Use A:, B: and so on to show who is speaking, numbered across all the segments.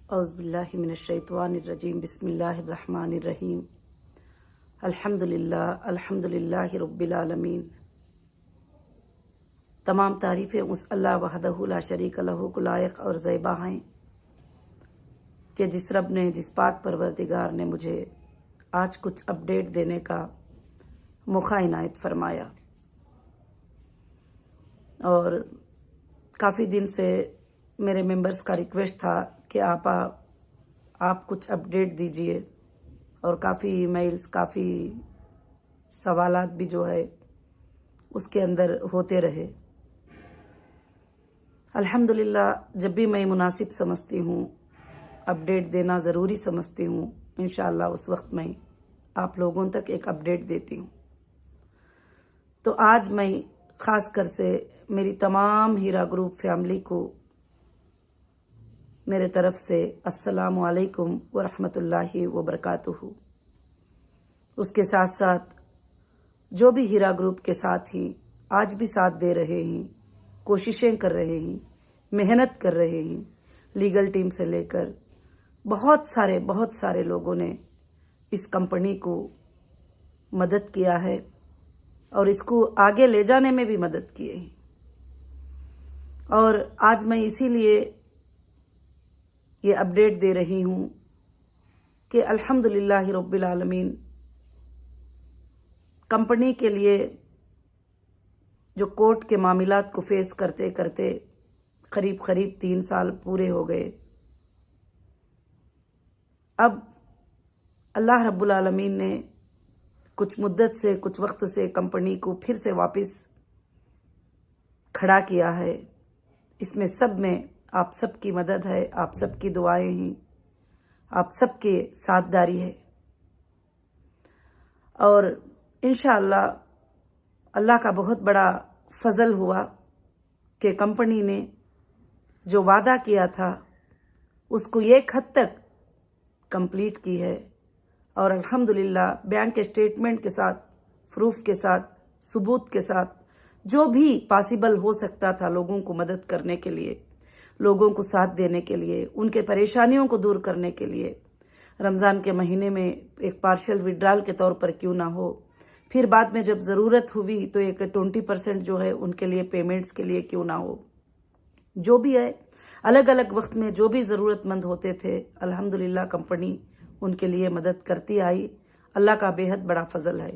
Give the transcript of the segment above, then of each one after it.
A: اعوذ باللہ من الشیطان الرجیم بسم اللہ الرحمن الرحیم الحمدللہ رب العالمین۔ تمام تعریفیں اس اللہ وحدہ لا شریک لہ کو لائق اور زیبا ہیں کہ جس رب نے، جس پاک پروردگار نے مجھے آج کچھ اپڈیٹ دینے کا موقع عنایت فرمایا، اور کافی دن سے میرے ممبرز کا ریکویسٹ تھا کہ آپ کچھ اپڈیٹ دیجئے، اور کافی ای میلز، کافی سوالات بھی جو ہے اس کے اندر ہوتے رہے۔ الحمدللہ جب بھی میں مناسب سمجھتی ہوں، اپڈیٹ دینا ضروری سمجھتی ہوں، انشاءاللہ اس وقت میں آپ لوگوں تک ایک اپڈیٹ دیتی ہوں۔ تو آج میں خاص کر سے میری تمام ہیرا گروپ فیملی کو میرے طرف سے السلام علیکم ورحمۃ اللہ وبرکاتہ۔ اس کے ساتھ ساتھ جو بھی ہیرا گروپ کے ساتھ ہی آج بھی ساتھ دے رہے ہیں، کوششیں کر رہے ہیں، محنت کر رہے ہیں، لیگل ٹیم سے لے کر بہت سارے لوگوں نے اس کمپنی کو مدد کیا ہے اور اس کو آگے لے جانے میں بھی مدد کیے ہیں۔ اور آج میں اسی لیے یہ اپڈیٹ دے رہی ہوں کہ الحمدللہ رب العالمین کمپنی کے لیے جو کورٹ کے معاملات کو فیس کرتے کرتے قریب 3 سال پورے ہو گئے، اب اللہ رب العالمین نے کچھ مدت سے، کچھ وقت سے کمپنی کو پھر سے واپس کھڑا کیا ہے۔ اس میں سب میں آپ سب کی مدد ہے، آپ سب کی دعائیں ہیں، آپ سب کے ساتھ داری ہے، اور انشاءاللہ اللہ کا بہت بڑا فضل ہوا کہ کمپنی نے جو وعدہ کیا تھا اس کو ایک حد تک کمپلیٹ کی ہے، اور الحمدللہ بینک اسٹیٹمنٹ کے ساتھ، پروف کے ساتھ، ثبوت کے ساتھ، جو بھی پاسبل ہو سکتا تھا لوگوں کو مدد کرنے کے لیے، لوگوں کو ساتھ دینے کے لیے، ان کے پریشانیوں کو دور کرنے کے لیے، رمضان کے مہینے میں ایک پارشل وڈرال کے طور پر کیوں نہ ہو، پھر بعد میں جب ضرورت ہوئی تو ایک 20% جو ہے ان کے لیے پیمنٹس کے لیے کیوں نہ ہو، جو بھی ہے الگ الگ وقت میں جو بھی ضرورت مند ہوتے تھے، الحمدللہ کمپنی ان کے لیے مدد کرتی آئی۔ اللہ کا بے حد بڑا فضل ہے،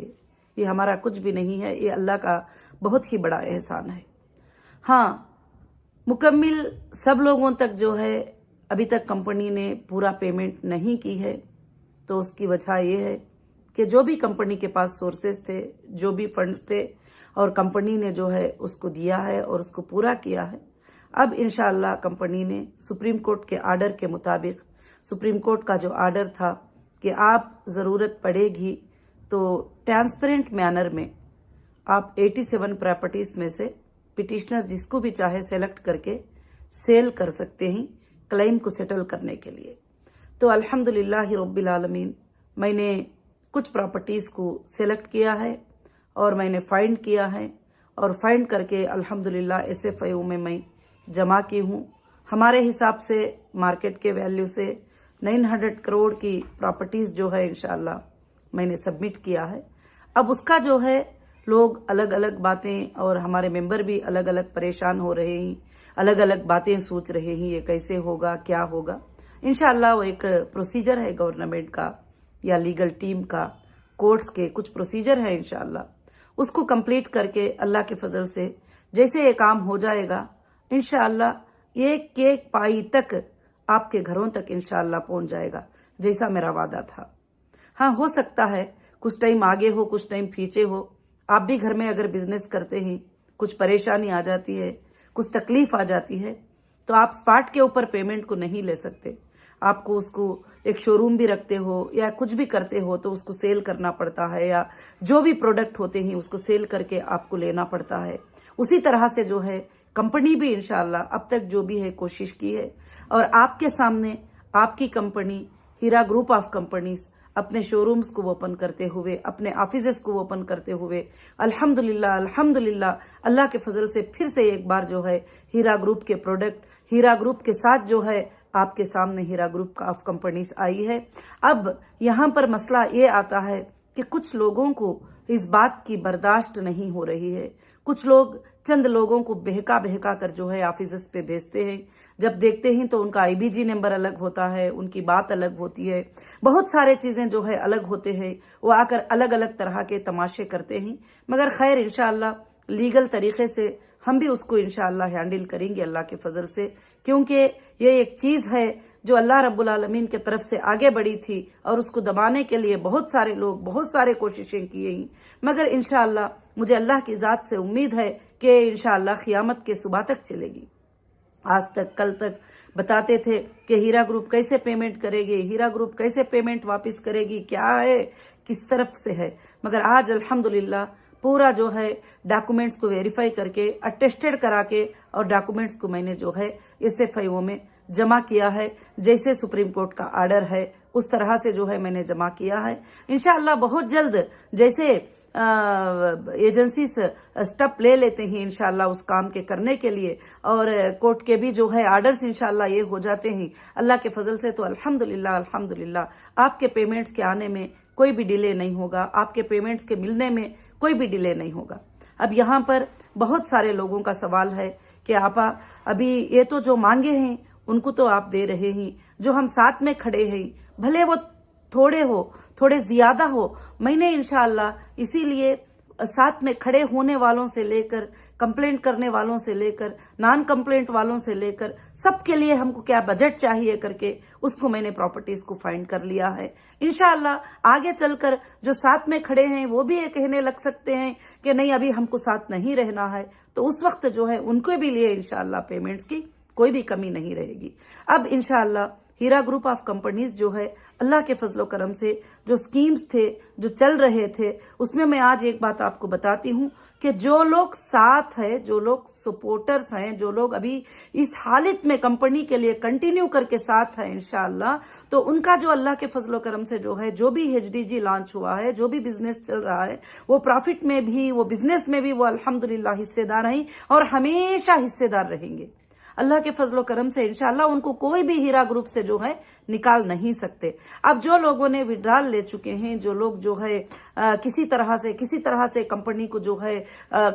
A: یہ ہمارا کچھ بھی نہیں ہے، یہ اللہ کا بہت ہی بڑا احسان ہے۔ ہاں، مکمل سب لوگوں تک جو ہے ابھی تک کمپنی نے پورا پیمنٹ نہیں کی ہے، تو اس کی وجہ یہ ہے کہ جو بھی کمپنی کے پاس سورسز تھے، جو بھی فنڈز تھے، اور کمپنی نے جو ہے اس کو دیا ہے اور اس کو پورا کیا ہے۔ اب انشاءاللہ کمپنی نے سپریم کورٹ کے آرڈر کے مطابق، سپریم کورٹ کا جو آرڈر تھا کہ آپ ضرورت پڑے گی تو ٹرانسپیرنٹ مینر میں آپ 87 پراپرٹیز میں سے پٹیشنر جس کو بھی چاہے سیلیکٹ کر کے سیل کر سکتے ہیں کلیم کو سیٹل کرنے کے لیے۔ تو الحمدللہ رب العالمین میں نے کچھ پراپرٹیز کو سیلیکٹ کیا ہے اور میں نے فائنڈ کیا ہے، اور فائنڈ کر کے الحمدللہ SFIO میں جمع کی ہوں۔ ہمارے حساب سے مارکیٹ کے ویلیو سے 900 کروڑ کی پراپرٹیز جو ہے انشاءاللہ میں نے سبمٹ کیا ہے۔ اب اس کا جو ہے لوگ الگ الگ باتیں، اور ہمارے ممبر بھی الگ الگ پریشان ہو رہے ہیں، الگ الگ باتیں سوچ رہے ہیں، یہ کیسے ہوگا، کیا ہوگا۔ انشاءاللہ وہ ایک پروسیجر ہے گورنمنٹ کا یا لیگل ٹیم کا، کورٹس کے کچھ پروسیجر ہے، انشاءاللہ اس کو کمپلیٹ کر کے اللہ کے فضل سے جیسے یہ کام ہو جائے گا، انشاءاللہ ایک ایک پائی تک آپ کے گھروں تک انشاءاللہ پہنچ جائے گا، جیسا میرا وعدہ تھا۔ ہاں، ہو سکتا ہے کچھ ٹائم آگے ہو، کچھ ٹائم پیچھے ہو۔ آپ بھی گھر میں اگر بزنس کرتے ہیں، کچھ پریشانی آ جاتی ہے، کچھ تکلیف آ جاتی ہے، تو آپ سپاٹ کے اوپر پیمنٹ کو نہیں لے سکتے۔ آپ کو اس کو ایک شو روم بھی رکھتے ہو یا کچھ بھی کرتے ہو تو اس کو سیل کرنا پڑتا ہے، یا جو بھی پروڈکٹ ہوتے ہیں اس کو سیل کر کے آپ کو لینا پڑتا ہے۔ اسی طرح سے جو ہے کمپنی بھی انشاءاللہ اب تک جو بھی ہے کوشش کی ہے، اور آپ کے سامنے آپ کی کمپنی ہیرا گروپ آف کمپنیز اپنے شو رومز کو اوپن کرتے ہوئے، اپنے آفیسز کو اوپن کرتے ہوئے الحمدللہ اللہ کے فضل سے پھر سے ایک بار جو ہے ہیرا گروپ کے پروڈکٹ، ہیرا گروپ کے ساتھ جو ہے آپ کے سامنے ہیرا گروپ آف کمپنیز آئی ہے۔ اب یہاں پر مسئلہ یہ آتا ہے کہ کچھ لوگوں کو اس بات کی برداشت نہیں ہو رہی ہے، کچھ لوگ چند لوگوں کو بہکا کر جو ہے آفیسز پہ بھیجتے ہیں، جب دیکھتے ہیں تو ان کا IBG نمبر الگ ہوتا ہے، ان کی بات الگ ہوتی ہے، بہت سارے چیزیں جو ہے الگ ہوتے ہیں، وہ آ کر الگ الگ طرح کے تماشے کرتے ہیں، مگر خیر انشاءاللہ لیگل طریقے سے ہم بھی اس کو انشاءاللہ ہینڈل کریں گے اللہ کے فضل سے، کیونکہ یہ ایک چیز ہے جو اللہ رب العالمین کے طرف سے آگے بڑھی تھی اور اس کو دبانے کے لیے بہت سارے لوگ بہت سارے کوششیں کیے ہیں، مگر انشاءاللہ مجھے اللہ کی ذات سے امید ہے کہ انشاءاللہ قیامت کے صبح تک چلے گی۔ آج تک کل تک بتاتے تھے کہ ہیرا گروپ کیسے پیمنٹ کرے گی، ہیرا گروپ کیسے پیمنٹ واپس کرے گی، کیا ہے کس طرف سے ہے، مگر آج الحمدللہ پورا جو ہے ڈاکومنٹس کو ویریفائی کر کے اٹیسٹڈ کرا کے اور ڈاکومنٹس کو میں نے جو ہے SFIO میں جمع کیا ہے، جیسے سپریم کورٹ کا آرڈر ہے اس طرح سے جو ہے میں نے جمع کیا ہے۔ انشاءاللہ بہت جلد جیسے ایجنسیز سٹیپ لے لیتے ہیں انشاءاللہ اس کام کے کرنے کے لیے، اور کورٹ کے بھی جو ہے آرڈرز انشاءاللہ یہ ہو جاتے ہیں اللہ کے فضل سے، تو الحمدللہ آپ کے پیمنٹس کے آنے میں کوئی بھی ڈیلے نہیں ہوگا، آپ کے پیمنٹس کے ملنے میں کوئی بھی ڈیلے نہیں ہوگا۔ اب یہاں پر بہت سارے لوگوں کا سوال ہے کہ آپا ابھی یہ تو جو مانگے ہیں ان کو تو آپ دے رہے ہیں، جو ہم ساتھ میں کھڑے ہیں بھلے وہ تھوڑے زیادہ ہو، میں نے انشاءاللہ اسی لیے ساتھ میں کھڑے ہونے والوں سے لے کر کمپلینٹ کرنے والوں سے لے کر نان کمپلینٹ والوں سے لے کر سب کے لیے ہم کو کیا بجٹ چاہیے کر کے اس کو میں نے پراپرٹیز کو فائنڈ کر لیا ہے۔ انشاءاللہ آگے چل کر جو ساتھ میں کھڑے ہیں وہ بھی یہ کہنے لگ سکتے ہیں کہ نہیں ابھی ہم کو ساتھ نہیں رہنا ہے، تو اس وقت جو ہے ان کو بھی لیے انشاءاللہ پیمنٹس کی کوئی بھی کمی نہیں رہے گی۔ اب انشاءاللہ ہیرا گروپ آف کمپنیز جو ہے اللہ کے فضل و کرم سے جو سکیمز تھے جو چل رہے تھے اس میں آج ایک بات آپ کو بتاتی ہوں کہ جو لوگ ساتھ ہے، جو لوگ سپورٹرز ہیں، جو لوگ ابھی اس حالت میں کمپنی کے لیے کنٹینیو کر کے ساتھ ہے انشاءاللہ، تو ان کا جو اللہ کے فضل و کرم سے جو ہے جو بھی HDG لانچ ہوا ہے، جو بھی بزنس چل رہا ہے، وہ پروفٹ میں بھی وہ بزنس میں بھی وہ الحمدللہ حصے دار ہیں اور ہمیشہ حصے دار رہیں گے اللہ کے فضل و کرم سے۔ انشاءاللہ ان کو کوئی بھی ہیرا گروپ سے جو ہے نکال نہیں سکتے۔ اب جو لوگوں نے وڈرال لے چکے ہیں، جو لوگ جو ہے کسی طرح سے کمپنی کو جو ہے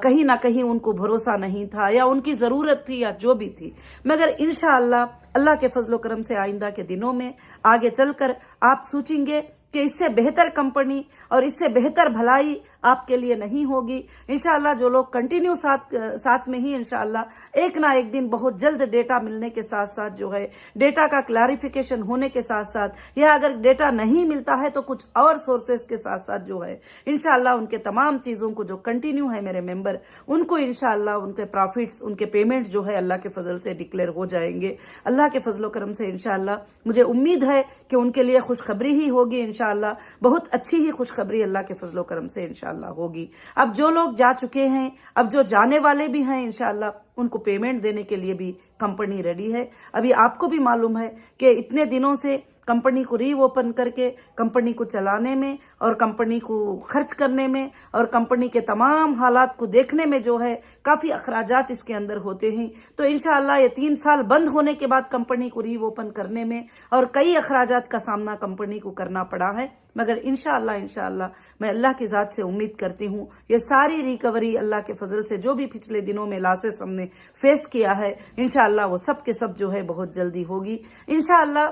A: کہیں نہ کہیں ان کو بھروسہ نہیں تھا یا ان کی ضرورت تھی یا جو بھی تھی، مگر انشاءاللہ اللہ کے فضل و کرم سے آئندہ کے دنوں میں آگے چل کر آپ سوچیں گے کہ اس سے بہتر کمپنی اور اس سے بہتر بھلائی آپ کے لیے نہیں ہوگی۔ انشاءاللہ جو لوگ کنٹینیو ساتھ میں ہی انشاءاللہ ایک نہ ایک دن بہت جلد ڈیٹا ملنے کے ساتھ ساتھ جو ہے ڈیٹا کا کلیریفیکیشن ہونے کے ساتھ ساتھ، یا اگر ڈیٹا نہیں ملتا ہے تو کچھ اور سورسز کے ساتھ ساتھ جو ہے انشاءاللہ ان کے تمام چیزوں کو جو کنٹینیو ہے میرے ممبر ان کو انشاءاللہ ان کے پروفٹس ان کے پیمنٹس جو ہے اللہ کے فضل سے ڈکلیئر ہو جائیں گے اللہ کے فضل و کرم سے۔ انشاءاللہ مجھے امید ہے کہ ان کے لیے خوشخبری ہی ہوگی انشاءاللہ، بہت اچھی ہی خوشخبری اللہ کے فضل و کرم سے انشاءاللہ ہوگی۔ اب جو لوگ جا چکے ہیں، اب جو جانے والے بھی ہیں انشاءاللہ ان کو پیمنٹ دینے کے لیے بھی کمپنی ریڈی ہے۔ ابھی آپ کو بھی معلوم ہے کہ اتنے دنوں سے کمپنی کو ری اوپن کر کے کمپنی کو چلانے میں اور کمپنی کو خرچ کرنے میں اور کمپنی کے تمام حالات کو دیکھنے میں جو ہے کافی اخراجات اس کے اندر ہوتے ہیں، تو انشاءاللہ یہ 3 سال بند ہونے کے بعد کمپنی کو ری اوپن کرنے میں اور کئی اخراجات کا سامنا کمپنی کو کرنا پڑا ہے، مگر انشاءاللہ میں اللہ کی ذات سے امید کرتی ہوں یہ ساری ریکوری اللہ کے فضل سے جو بھی پچھلے دنوں میں لاسز ہم نے فیس کیا ہے انشاءاللہ وہ سب کے سب جو ہے بہت جلدی ہوگی انشاءاللہ۔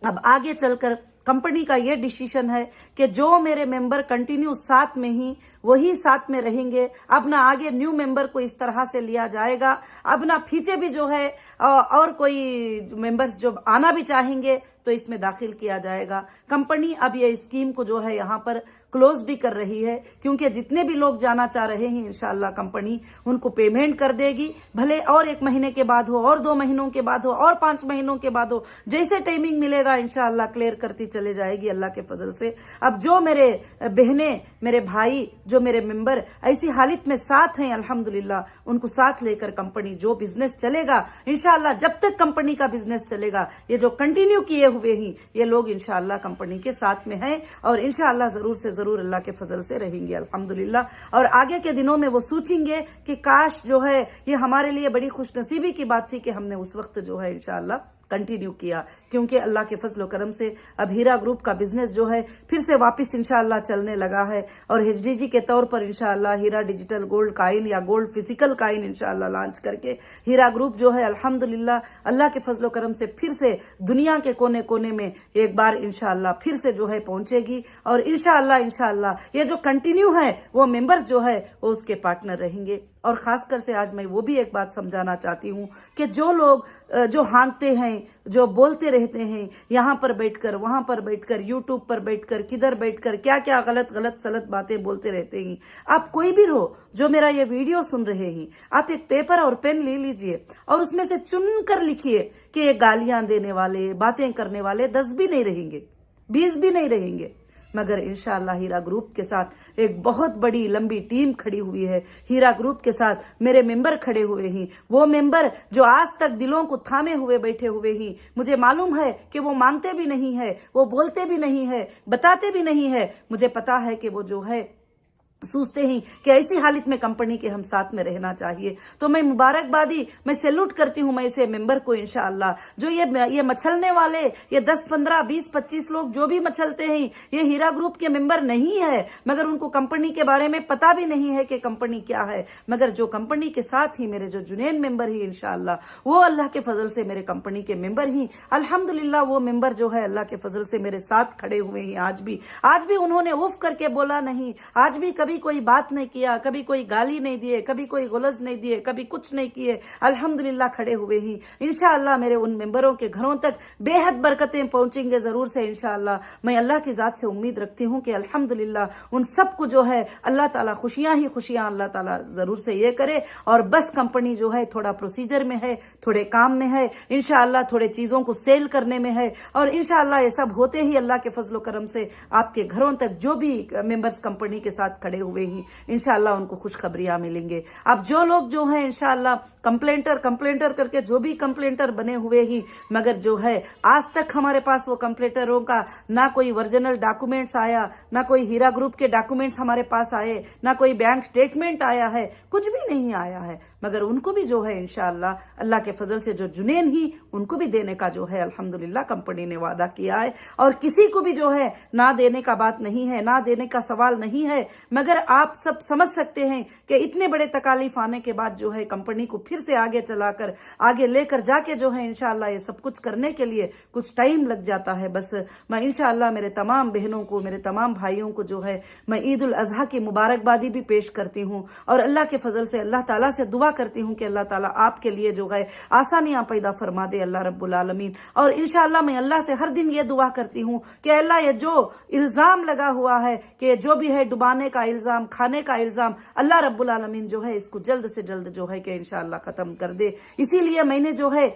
A: اب آگے چل کر کمپنی کا یہ ڈیسیشن ہے کہ جو میرے ممبر کنٹینیو ساتھ میں ہی وہی ساتھ میں رہیں گے، اب نہ آگے نیو ممبر کو اس طرح سے لیا جائے گا، اب نہ پیچھے بھی جو ہے اور کوئی ممبرز جو آنا بھی چاہیں گے تو اس میں داخل کیا جائے گا۔ کمپنی اب یہ اسکیم کو جو ہے یہاں پر کلوز بھی کر رہی ہے، کیونکہ جتنے بھی لوگ جانا چاہ رہے ہیں انشاءاللہ کمپنی ان کو پیمنٹ کر دے گی، بھلے اور 1 مہینے کے بعد ہو اور 2 مہینوں کے بعد ہو اور 5 مہینوں کے بعد ہو، جیسے ٹائمنگ ملے گا انشاءاللہ کلیئر کرتی چلے جائے گی اللہ کے فضل سے۔ اب جو میرے بہنیں، میرے بھائی، جو میرے ممبر ایسی حالت میں ساتھ ہیں الحمدللہ، ان کو ساتھ لے کر کمپنی جو بزنس چلے گا انشاءاللہ، جب تک کمپنی کا بزنس چلے گا یہ جو کنٹینیو کیے ہوئے ہیں یہ لوگ انشاءاللہ کمپنی کے ساتھ میں ہیں اور انشاءاللہ ضرور سے ضرور اللہ کے فضل سے رہیں گے الحمدللہ۔ اور آگے کے دنوں میں وہ سوچیں گے کہ کاش جو ہے یہ ہمارے لیے بڑی خوش نصیبی کی بات تھی کہ ہم نے اس وقت جو ہے انشاءاللہ कंटिन्यू किया, क्योंकि अल्लाह के फजल व करम से अब हीरा ग्रुप का बिजनेस जो है फिर से वापस इंशाअल्लाह चलने लगा है। और HDG के तौर पर इंशाअल्लाह हीरा डिजिटल गोल्ड काइन या गोल्ड फिजिकल काइन इंशाअल्लाह लॉन्च करके हीरा ग्रुप जो है अल्हम्दुलिल्लाह अल्लाह के फजल व करम से फिर से दुनिया के कोने कोने में एक बार इंशाअल्लाह फिर से जो है पहुंचेगी। और इंशाअल्लाह ये जो कंटिन्यू है वो मेंबर्स जो है वो उसके पार्टनर रहेंगे। और खासकर से आज मैं वो भी एक बात समझाना चाहती हूँ कि जो लोग जो हाँकते हैं, जो बोलते रहते हैं, यहाँ पर बैठकर वहां पर बैठकर यूट्यूब पर बैठकर किधर बैठकर क्या क्या गलत गलत सलत बातें बोलते रहते हैं, आप कोई भी रहो जो मेरा ये वीडियो सुन रहे हैं, आप एक पेपर और पेन ले लीजिए और उसमें से चुन कर लिखिए कि ये गालियां देने वाले, बातें करने वाले 10 भी नहीं रहेंगे, 20 भी नहीं रहेंगे, मगर इंशाअल्लाह हीरा ग्रुप के साथ एक बहुत बड़ी लंबी टीम खड़ी हुई है। हीरा ग्रुप के साथ मेरे मेंबर खड़े हुए हैं, वो मेंबर जो आज तक दिलों को थामे हुए बैठे हुए हैं। मुझे मालूम है कि वो मानते भी नहीं है, वो बोलते भी नहीं है, बताते भी नहीं है। मुझे पता है कि वो जो है सोचते हैं कि ऐसी हालत में कंपनी के हम साथ में रहना चाहिए। तो मैं मुबारकबादी, मैं सैल्यूट करती हूं मैं इसे मेंबर को इंशाअल्लाह। जो ये मछलने वाले, ये 10, 15, 20, 25 लोग जो भी मछलते हैं, ये हीरा ग्रुप के मेंबर नहीं है, मगर उनको कंपनी के बारे में पता भी नहीं है कि कंपनी क्या है। मगर जो कंपनी के साथ ही मेरे जो जुनैन मेंबर ही इंशाअल्लाह, वो अल्लाह के फजल से मेरे कंपनी के मेंबर ही अल्हम्दुलिल्लाह, वो मेंबर जो है अल्लाह के फजल से मेरे साथ खड़े हुए हैं। आज भी उन्होंने उफ करके बोला नहीं, आज भी कभी कोई बात नहीं किया, कभी कोई गाली नहीं दिए, कभी कोई गुलज नहीं दिए, कभी कुछ नहीं किए, अल्हम्दुलिल्लाह खड़े हुए ही। इंशाअल्लाह मेरे उन मेंबरों के घरों तक बेहद बरकतें पहुंचेंगे जरूर से इंशाअल्लाह। मैं अल्लाह की जात से उम्मीद रखती हूं कि अल्हम्दुलिल्लाह उन सबको जो है अल्लाह ताला खुशियां ही खुशियां अल्लाह ताला जरूर से ये करे। और बस कंपनी जो है थोड़ा प्रोसीजर में है, थोड़े काम में है, इंशाअल्लाह थोड़े चीजों को सेल करने में है। और इंशाअल्लाह ये सब होते ही अल्लाह के फजल करम से आपके घरों तक जो भी मेंबर्स कंपनी के साथ खड़े हुए ही इंशाअल्लाह उनको खुशखबरियां मिलेंगे। अब जो लोग जो हैं इंशाअल्लाह कंप्लेंटर करके जो भी कंप्लेंटर बने हुए ही, मगर जो है आज तक हमारे पास वो कंप्लेंटरों का ना कोई ओरिजिनल डॉक्यूमेंट्स आया, ना कोई हीरा ग्रुप के डॉक्यूमेंट्स हमारे पास आए, ना कोई बैंक स्टेटमेंट आया है, कुछ भी नहीं आया है। मगर उनको भी जो है इंशाअल्लाह अल्लाह के फजल से जो जुनैन ही उनको भी देने का जो है अल्हम्दुलिल्लाह कंपनी ने वादा किया है। और किसी को भी जो है ना देने का बात नहीं है, ना देने का सवाल नहीं है। मगर आप सब समझ सकते हैं कि इतने बड़े तकालीफ आने के बाद जो है कंपनी को फिर से आगे चलाकर आगे लेकर जाके जो है इंशाअल्लाह ये सब कुछ करने के लिए कुछ टाइम लग जाता है। बस मैं इंशाअल्लाह मेरे तमाम बहनों को, मेरे तमाम भाइयों को जो है मैं ईद उल अजहा की मुबारकबादी भी पेश करती हूँ। और अल्लाह के फजल से अल्लाह ताला से दुआ करती हूँ कि अल्लाह ताला आपके लिए जो है आसानियां पैदा फरमा दे अल्लाह रब्बुल आलमीन। और इंशाअल्लाह मैं अल्लाह से हर दिन ये दुआ करती हूँ कि अल्लाह ये जो इल्जाम लगा हुआ है कि जो भी है डुबाने का इल्जाम, खाने का इल्जाम, अल्लाह रब्बुल आलमीन जो है इसको जल्द से जल्द जो है कि इंशाअल्लाह खत्म कर दे। इसीलिए मैंने जो है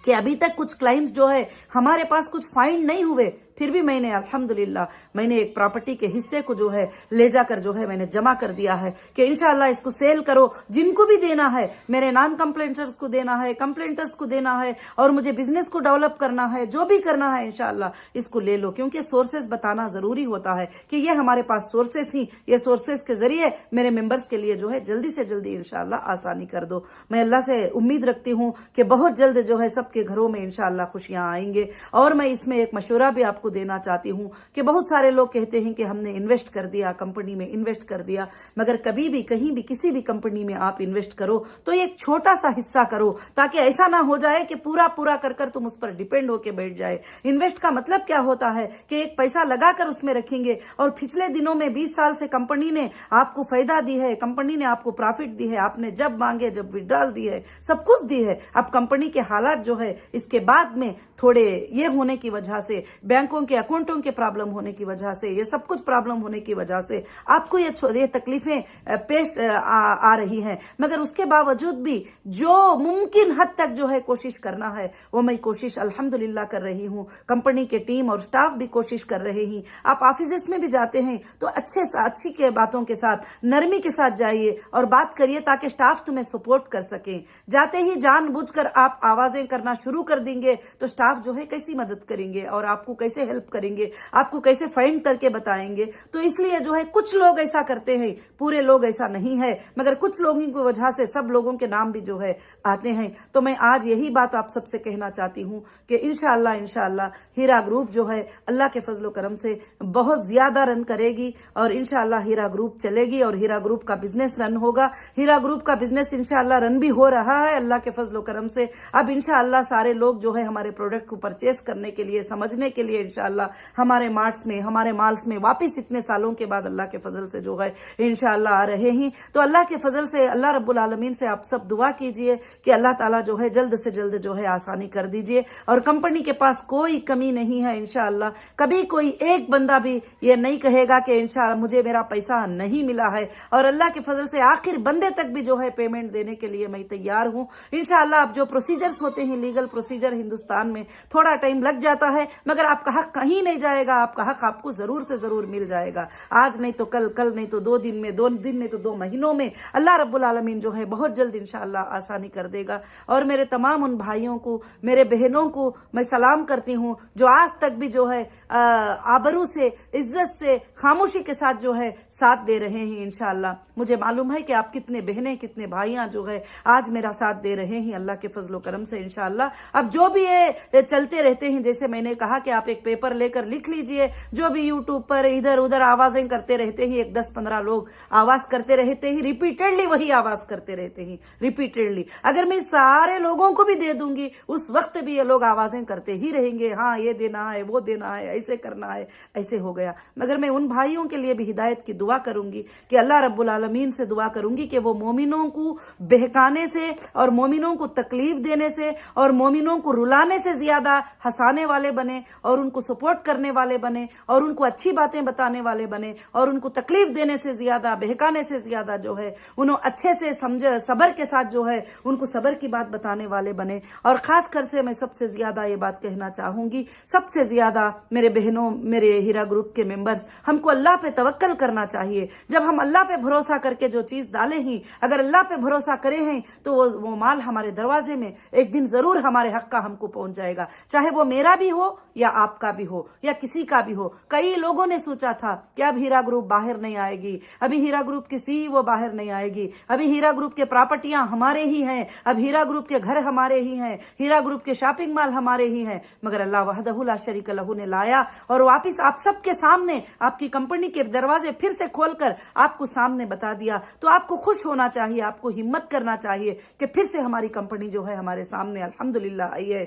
A: कि अभी तक कुछ क्लाइंट्स जो है हमारे पास कुछ फाइंड नहीं हुए, फिर भी मैंने अल्हम्दुलिल्लाह मैंने एक प्रॉपर्टी के हिस्से को जो है ले जाकर जो है मैंने जमा कर दिया है कि इंशाअल्लाह इसको सेल करो, जिनको भी देना है, मेरे नॉन कंप्लेंटर्स को देना है, कंप्लेंटर्स को देना है, और मुझे बिजनेस को डेवलप करना है, जो भी करना है इंशाअल्लाह इसको ले लो। क्योंकि सोर्सेज बताना जरूरी होता है कि ये हमारे पास सोर्सेज ही, ये सोर्सेज के जरिए मेरे मेंबर्स के लिए जो है जल्दी से जल्दी इंशाअल्लाह आसानी कर दो। मैं अल्लाह से उम्मीद रखती हूँ कि बहुत जल्द जो है सबके घरों में इंशाअल्लाह खुशियां आएंगे। और मैं इसमें एक मशवरा भी आपको देना चाहती हूं कि बहुत सारे लोग कहते हैं कि हमने इन्वेस्ट कर दिया, कंपनी में इन्वेस्ट कर दिया, मगर कभी भी कहीं भी किसी भी कंपनी में आप इन्वेस्ट करो तो एक छोटा सा हिस्सा करो, ताकि ऐसा ना हो जाए कि पूरा कर तुम उस पर डिपेंड होकर बैठ जाए। इन्वेस्ट का मतलब क्या होता है कि एक पैसा लगाकर उसमें रखेंगे और पिछले दिनों में 20 साल से कंपनी ने आपको फायदा दी है, कंपनी ने आपको प्रॉफिट दी है, आपने जब मांगे जब विड्रॉल दी है, सब कुछ दी है। अब कंपनी के हालात जो है इसके बाद में थोड़े ये होने की वजह से, बैंकों के अकाउंटों के प्रॉब्लम होने की वजह से, ये सब कुछ प्रॉब्लम होने की वजह से आपको ये तकलीफें पेश आ रही हैं। मगर उसके बावजूद भी जो मुमकिन हद तक जो है कोशिश करना है वो मैं कोशिश अल्हम्दुलिल्लाह कर रही हूँ। कंपनी के टीम और स्टाफ भी कोशिश कर रहे हैं। आप ऑफिस में भी जाते हैं तो अच्छी के बातों के साथ, नरमी के साथ जाइए और बात करिए ताकि स्टाफ तुम्हें सपोर्ट कर सके। जाते ही जानबूझकर आप आवाजें करना शुरू कर देंगे तो स्टाफ स्टाफ जो है कैसी मदद करेंगे और आपको कैसे हेल्प करेंगे, आपको कैसे फाइंड करके बताएंगे। तो इसलिए जो है कुछ लोग ऐसा करते हैं, पूरे लोग ऐसा नहीं है, मगर कुछ लोगों की वजह से सब लोगों के नाम भी जो है आते हैं। तो मैं आज यही बात आप सबसे कहना चाहती हूँ कि इंशाअल्लाह हीरा ग्रुप जो है अल्लाह के फजलो करम से बहुत ज्यादा रन करेगी और इंशाअल्लाह हीरा ग्रुप चलेगी और हीरा ग्रुप का बिजनेस रन होगा। हीरा ग्रुप का बिजनेस इंशाअल्लाह रन भी हो रहा है अल्लाह के फजलो करम से। अब इंशाअल्लाह सारे लोग जो है हमारे प्रोडक्ट को परचेस करने के लिए, समझने के लिए इंशाअल्लाह हमारे मार्ट्स में, हमारे मॉल्स में वापस इतने सालों के बाद अल्लाह के फजल से जो है इंशाअल्लाह आ रहे हैं। तो अल्लाह के फजल से, अल्लाह रब्बुल आलमीन से आप सब दुआ कीजिए कि अल्लाह ताला जो है जल्द से जल्द जो है आसानी कर दीजिए और कंपनी के पास कोई कमी नहीं है इंशाअल्लाह। कभी कोई एक बंदा भी ये नहीं कहेगा कि इंशाअल्लाह मुझे मेरा पैसा नहीं मिला है और अल्लाह के फजल से आखिर बंदे तक भी जो है पेमेंट देने के लिए मैं तैयार हूं इंशाअल्लाह। अब जो प्रोसीजर्स होते हैं, लीगल प्रोसीजर हिंदुस्तान में थोड़ा टाइम लग जाता है, मगर आपका हक कहीं नहीं जाएगा, आपका हक आपको जरूर से जरूर मिल जाएगा। आज नहीं तो कल, कल नहीं तो 2 दिन में, 2 दिन नहीं तो 2 महीनों में अल्लाह रब्बुल आलमीन जो है बहुत जल्द इंशाअल्लाह आसानी कर देगा। और मेरे तमाम उन भाइयों को, मेरे बहनों को मैं सलाम करती हूँ जो आज तक भी जो है आबरू से, इज्जत से, खामोशी के साथ जो है साथ दे रहे हैं इंशाअल्लाह। मुझे मालूम है कि आप कितने बहनें, कितने भाइयां जो है आज मेरा साथ दे रहे हैं अल्लाह के फजलो करम से इंशाअल्लाह। अब जो भी ये चलते रहते हैं, जैसे मैंने कहा कि आप एक पेपर लेकर लिख लीजिए, जो भी यूट्यूब पर इधर उधर आवाजें करते रहते हैं, 10-15 लोग आवाज करते रहते हैं, रिपीटेडली वही आवाज करते रहते हैं रिपीटेडली। अगर मैं सारे लोगों को भी दे दूंगी उस वक्त भी ये लोग आवाजें करते ही रहेंगे, हाँ ये देना है, वो देना है, ऐसे करना है, ऐसे हो गया। मगर मैं उन भाइयों के लिए भी हिदायत की दुआ करूंगी कि अल्लाह रब्बुल आलमीन से दुआ करूंगी कि वो मोमिनों को बहकाने से और मोमिनों को तकलीफ देने से और मोमिनों को रुलाने से ज्यादा हंसाने वाले बने और उनको सपोर्ट करने वाले बने और उनको अच्छी बातें बताने वाले बने और उनको तकलीफ देने से ज्यादा, बहकाने से ज्यादा जो है उन्होंने अच्छे से समझ, सबर के साथ जो है उनको सबर की बात बताने वाले बने। और खास कर से मैं सबसे ज्यादा ये बात कहना चाहूंगी, सबसे ज्यादा मेरे बहनों, मेरे हीरा ग्रुप के मेंबर्स, हमको अल्लाह पे तवक्कल करना चाहिए। जब हम अल्लाह पे भरोसा करके जो चीज डाले हैं, अगर अल्लाह पे भरोसा करे हैं तो वो माल हमारे दरवाजे में एक दिन जरूर हमारे हक का हमको पहुंच जाएगा, चाहे वो मेरा भी हो या आपका भी हो या किसी का भी हो। कई लोगों ने सोचा था कि अब हीरा ग्रुप बाहर नहीं आएगी, अभी हीरा ग्रुप की CEO बाहर नहीं आएगी, अभी हीरा ग्रुप के प्रॉपर्टियां हमारे ही हैं, अब हीरा ग्रुप के घर हमारे ही हैं, हीरा ग्रुप के शॉपिंग मॉल हमारे ही हैं। मगर अल्लाह वहदहु ला शरीक लहू ने लाया और वापिस आप सबके सामने आपकी कंपनी के दरवाजे फिर से खोलकर आपको सामने बता दिया। तो आपको खुश होना चाहिए, आपको हिम्मत करना चाहिए कि फिर से हमारी कंपनी जो है हमारे सामने अल्हम्दुलिल्लाह आई है।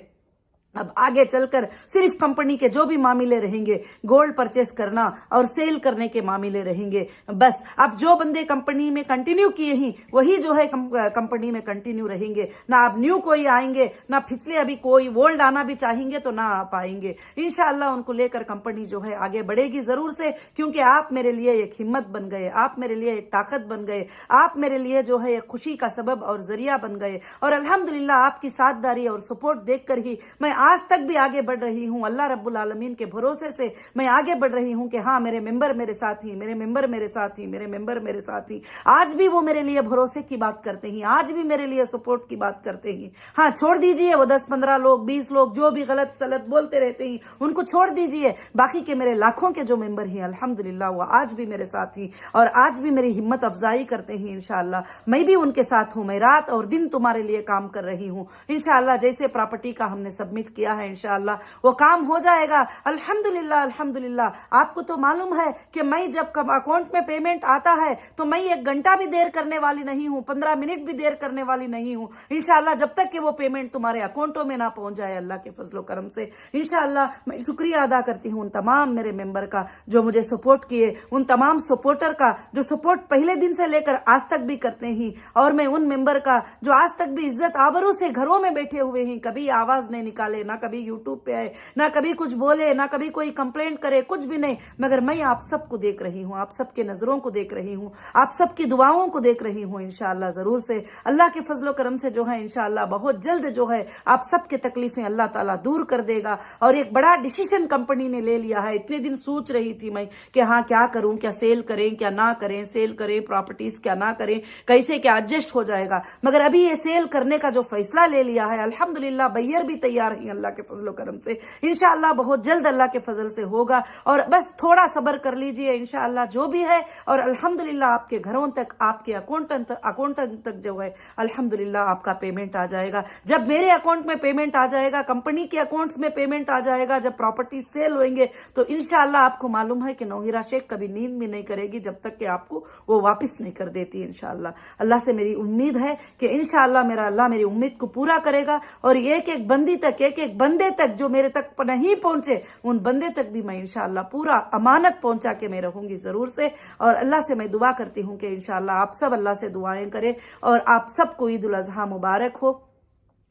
A: अब आगे चलकर सिर्फ कंपनी के जो भी मामले रहेंगे, गोल्ड परचेस करना और सेल करने के मामले रहेंगे बस। अब जो बंदे कंपनी में कंटिन्यू किए हैं वही जो है कंपनी में कंटिन्यू रहेंगे, ना अब न्यू कोई आएंगे, ना पिछले अभी कोई ओल्ड आना भी चाहेंगे तो ना आ पाएंगे। इंशाअल्लाह उनको लेकर कंपनी जो है आगे बढ़ेगी जरूर से, क्योंकि आप मेरे लिए एक हिम्मत बन गए, आप मेरे लिए एक ताकत बन गए, आप मेरे लिए जो है एक खुशी का सबब और जरिया बन गए। और अल्हम्दुलिल्लाह आपकी साथदारी और सपोर्ट देखकर ही मैं आज तक भी आगे बढ़ रही हूं। अल्लाह रब्बुल आलमीन के भरोसे से मैं आगे बढ़ रही हूं कि हाँ मेरे मेंबर मेरे साथ ही, मेरे मेंबर मेरे साथ ही, मेरे मेंबर मेरे साथ ही। आज भी वो मेरे लिए भरोसे की बात करते हैं, आज भी मेरे लिए सपोर्ट की बात करते हैं। हाँ छोड़ दीजिए वो 10-15 लोग, 20 लोग जो भी गलत सलत बोलते रहते हैं उनको छोड़ दीजिए। बाकी के मेरे लाखों के जो मेंबर हैं अल्हम्दुलिल्लाह वो आज भी मेरे साथ ही और आज भी मेरी हिम्मत अफजाई करते हैं। इंशाअल्लाह मैं भी उनके साथ हूं, मैं रात और दिन तुम्हारे लिए काम कर रही हूं। इंशाअल्लाह जैसे प्रॉपर्टी का हमने सबमिट किया है इंशाअल्लाह वो काम हो जाएगा अल्हम्दुलिल्लाह अल्हम्दुलिल्लाह। आपको तो मालूम है कि मैं जब अकाउंट में पेमेंट आता है तो मैं 1 घंटा भी देर करने वाली नहीं हूं, 15 मिनट भी देर करने वाली नहीं हूं इंशाअल्लाह, जब तक कि वो पेमेंट तुम्हारे अकाउंटों में ना पहुंच जाए अल्लाह के फजलो करम से। इंशाअल्लाह मैं शुक्रिया अदा करती हूं उन तमाम मेरे मेंबर का जो मुझे सपोर्ट किए, उन तमाम सपोर्टर का जो सपोर्ट पहले दिन से लेकर आज तक भी करते हैं, और मैं उन मेंबर का जो आज तक भी इज्जत आबरू से घरों में बैठे हुए हैं, कभी आवाज नहीं निकाले, ना कभी यूट्यूब पे आए, ना कभी कुछ बोले, ना कभी कोई कंप्लेंट करे, कुछ भी नहीं। मगर मैं आप सबको देख रही हूँ, आप सबके नजरों को देख रही हूँ, आप सबकी दुआओं को देख रही हूँ। इंशाअल्लाह जरूर से अल्लाह के फजलो करम से जो है इंशाअल्लाह बहुत जल्द जो है आप सबके तकलीफें अल्लाह ताला दूर कर देगा। और एक बड़ा डिसीजन कंपनी ने ले लिया है। इतने दिन सोच रही थी मैं कि हाँ क्या करूं, क्या सेल करें क्या ना करें, सेल करें प्रॉपर्टीज क्या ना करें, कैसे क्या एडजस्ट हो जाएगा। मगर अभी ये सेल करने का जो फैसला ले लिया है अल्हम्दुलिल्लाह, बैयर भी तैयार نہیں اللہ کے فضل و کرم سے. انشاءاللہ بہت جلد اللہ کے فضل سے ہوگا, اور بس تھوڑا صبر کر لیجئے انشاءاللہ جو بھی ہے. اور الحمدللہ آپ کے گھروں تک, آپ کے اکاؤنٹنٹ تک جو ہے الحمدللہ آپ کا پیمنٹ آ جائے گا. جب میرے اکاؤنٹ میں پیمنٹ آ جائے گا, کمپنی کے اکاؤنٹس میں پیمنٹ آ جائے گا, جب پراپرٹی سیل ہوئیں گے, تو انشاءاللہ آپ کو معلوم ہے کہ نوہیرا شیخ کبھی نیند بھی نہیں کرے گی جب تک کہ آپ کو وہ واپس نہیں کر دیتی انشاءاللہ. اللہ سے میری امید ہے کہ انشاءاللہ میرا اللہ میری امید کو پورا کرے گا, اور ایک ایک بندی تک, ایک ایک بندے تک جو میرے تک نہیں پہنچے, ان بندے تک بھی میں انشاءاللہ پورا امانت پہنچا کے میں رہوں گی ضرور سے. اور اللہ سے میں دعا کرتی ہوں کہ انشاءاللہ آپ سب اللہ سے دعائیں کریں, اور آپ سب کو عید الاضحیٰ مبارک ہو.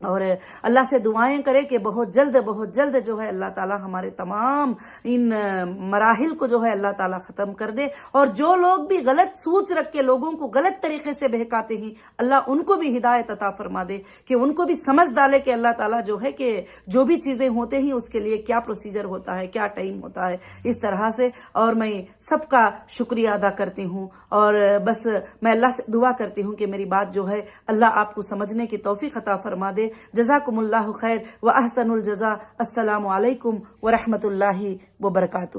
A: اور اللہ سے دعائیں کرے کہ بہت جلد جو ہے اللہ تعالی ہمارے تمام ان مراحل کو جو ہے اللہ تعالی ختم کر دے. اور جو لوگ بھی غلط سوچ رکھ کے لوگوں کو غلط طریقے سے بہکاتے ہیں, اللہ ان کو بھی ہدایت عطا فرما دے, کہ ان کو بھی سمجھ ڈالے کہ اللہ تعالیٰ جو ہے کہ جو بھی چیزیں ہوتے ہیں اس کے لیے کیا پروسیجر ہوتا ہے, کیا ٹائم ہوتا ہے, اس طرح سے. اور میں سب کا شکریہ ادا کرتی ہوں, اور بس میں اللہ سے دعا کرتی ہوں کہ میری بات جو ہے اللہ آپ کو سمجھنے کی توفیق عطا فرما دے. جزاکم اللہ خیر و احسن الجزا. السلام علیکم ورحمۃ اللہ وبرکاتہ.